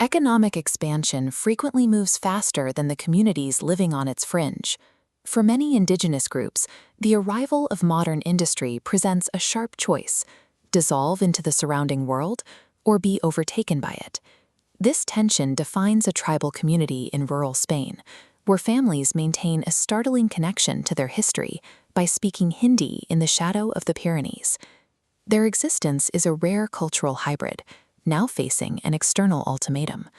Economic expansion frequently moves faster than the communities living on its fringe. For many indigenous groups, the arrival of modern industry presents a sharp choice: dissolve into the surrounding world or be overtaken by it. This tension defines a tribal community in rural Spain, where families maintain a startling connection to their history by speaking Hindi in the shadow of the Pyrenees. Their existence is a rare cultural hybrid, now facing an external ultimatum.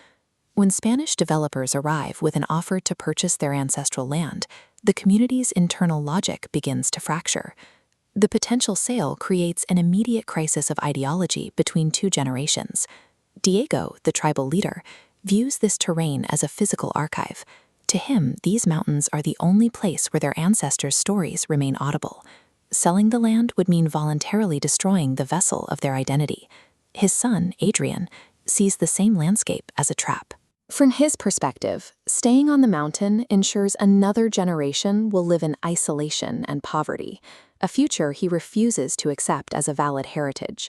When Spanish developers arrive with an offer to purchase their ancestral land, the community's internal logic begins to fracture. The potential sale creates an immediate crisis of ideology between two generations. Diego, the tribal leader, views this terrain as a physical archive. To him, these mountains are the only place where their ancestors' stories remain audible. Selling the land would mean voluntarily destroying the vessel of their identity. His son, Adrian, sees the same landscape as a trap. From his perspective, staying on the mountain ensures another generation will live in isolation and poverty, a future he refuses to accept as a valid heritage.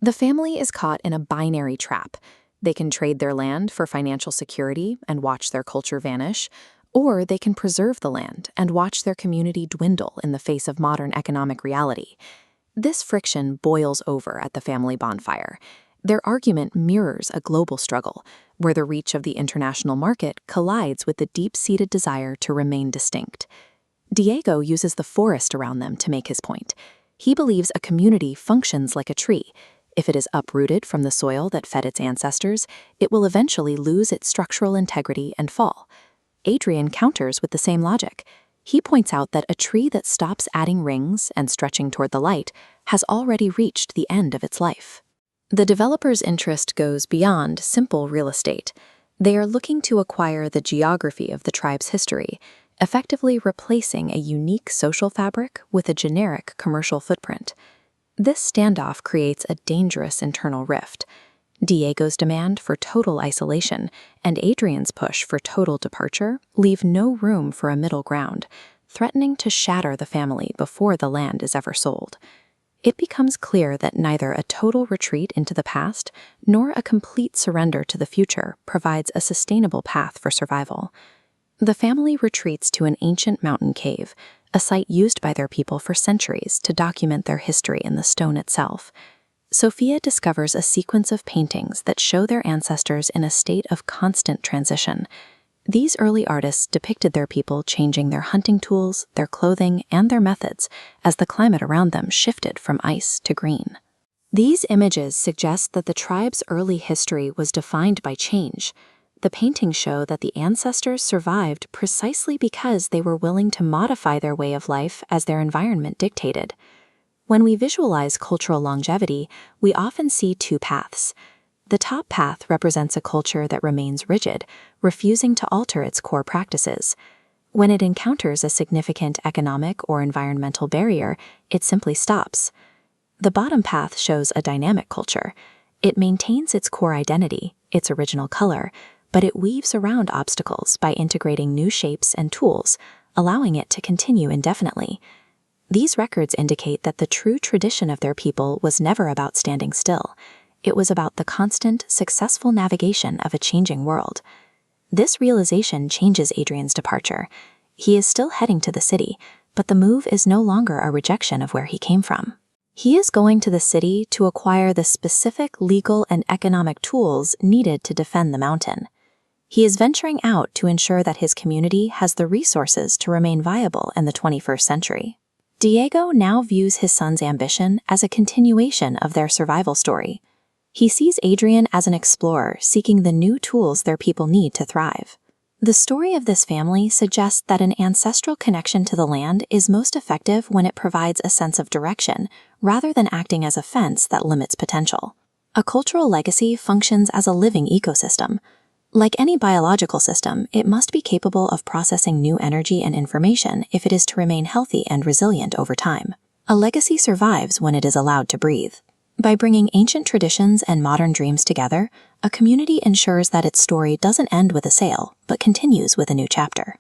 The family is caught in a binary trap. They can trade their land for financial security and watch their culture vanish, or they can preserve the land and watch their community dwindle in the face of modern economic reality. This friction boils over at the family bonfire. Their argument mirrors a global struggle, where the reach of the international market collides with the deep-seated desire to remain distinct. Diego uses the forest around them to make his point. He believes a community functions like a tree. If it is uprooted from the soil that fed its ancestors, it will eventually lose its structural integrity and fall. Adrian counters with the same logic. He points out that a tree that stops adding rings and stretching toward the light has already reached the end of its life. The developer's interest goes beyond simple real estate. They are looking to acquire the geography of the tribe's history, effectively replacing a unique social fabric with a generic commercial footprint. This standoff creates a dangerous internal rift. Diego's demand for total isolation and Adrian's push for total departure leave no room for a middle ground, threatening to shatter the family before the land is ever sold. It becomes clear that neither a total retreat into the past nor a complete surrender to the future provides a sustainable path for survival. The family retreats to an ancient mountain cave, a site used by their people for centuries to document their history in the stone itself. Sophia discovers a sequence of paintings that show their ancestors in a state of constant transition. These early artists depicted their people changing their hunting tools, their clothing, and their methods as the climate around them shifted from ice to green. These images suggest that the tribe's early history was defined by change. The paintings show that the ancestors survived precisely because they were willing to modify their way of life as their environment dictated. When we visualize cultural longevity, we often see two paths. The top path represents a culture that remains rigid, refusing to alter its core practices. When it encounters a significant economic or environmental barrier, it simply stops. The bottom path shows a dynamic culture. It maintains its core identity, its original color, but it weaves around obstacles by integrating new shapes and tools, allowing it to continue indefinitely. These records indicate that the true tradition of their people was never about standing still. It was about the constant, successful navigation of a changing world. This realization changes Adrian's departure. He is still heading to the city, but the move is no longer a rejection of where he came from. He is going to the city to acquire the specific legal and economic tools needed to defend the mountain. He is venturing out to ensure that his community has the resources to remain viable in the 21st century. Diego now views his son's ambition as a continuation of their survival story. He sees Adrian as an explorer seeking the new tools their people need to thrive. The story of this family suggests that an ancestral connection to the land is most effective when it provides a sense of direction, rather than acting as a fence that limits potential. A cultural legacy functions as a living ecosystem. Like any biological system, it must be capable of processing new energy and information if it is to remain healthy and resilient over time. A legacy survives when it is allowed to breathe. By bringing ancient traditions and modern dreams together, a community ensures that its story doesn't end with a sale, but continues with a new chapter.